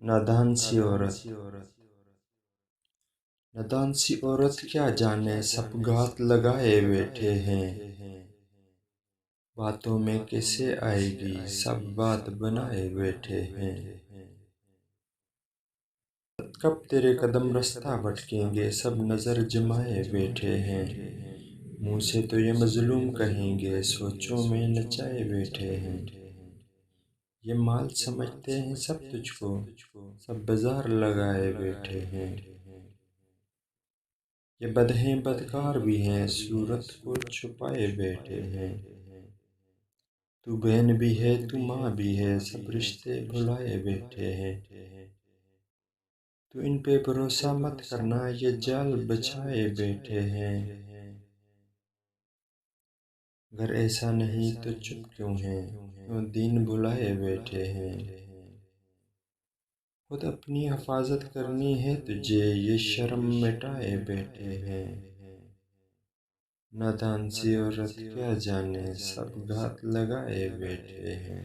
نادان سی عورت نادان سی عورت کیا جانے سب گھات لگائے بیٹھے ہیں، باتوں میں کیسے آئے گی سب بات بنائے بیٹھے ہیں۔ کب تیرے قدم رستہ بھٹکیں گے سب نظر جمائے بیٹھے ہیں، منہ سے تو یہ مظلوم کہیں گے سوچوں میں نچائے بیٹھے ہیں۔ یہ مال سمجھتے ہیں سب تجھ کو سب بازار لگائے بیٹھے ہیں، یہ بد ہیں بدکار بھی ہیں صورت کو چھپائے بیٹھے ہیں۔ تو بہن بھی ہے تو ماں بھی ہے سب رشتے بھلائے بیٹھے ہیں، تو ان پہ بھروسہ مت کرنا یہ جال بچھائے بیٹھے ہیں۔ اگر ایسا نہیں تو چپ کیوں ہیں کیوں دین بھلائے بیٹھے ہیں، خود اپنی حفاظت کرنی ہے تجھے یہ شرم مٹائے بیٹھے ہیں۔ نادان سی عورت کیا جانے سب گھات لگائے بیٹھے ہیں۔